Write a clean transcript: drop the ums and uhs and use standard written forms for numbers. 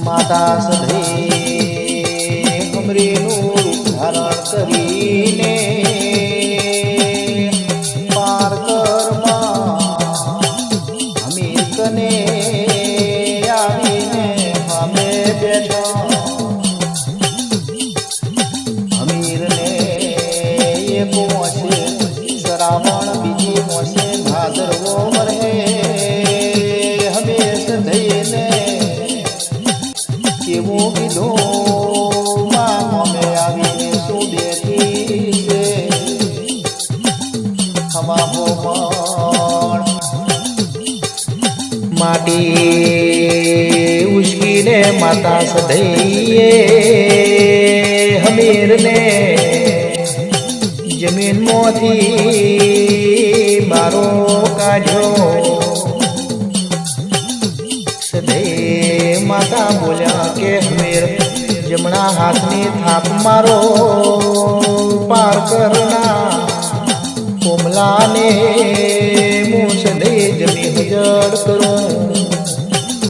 માતા સધે અમરેનું રૂપ ધારણ કરીને પાર કરમાં હમીર કને આવીને અમે બેઠા હમીરને એ પહોંચે શ્રાવણ બીજી મોસે ભાદરવો મરે હમેશ થઈને કેવું કીધું માં અમે આવીને શું બેઠી છે હમાહો પણ માટી ઉશ્કીને માતા સધૈયે હમીરને જમીનમાંથી બારો કાઢ્યો સધે માતા બોલ્યા કે હમીર જમણા હાથની થાપ મારો પાર કરના કોમલાને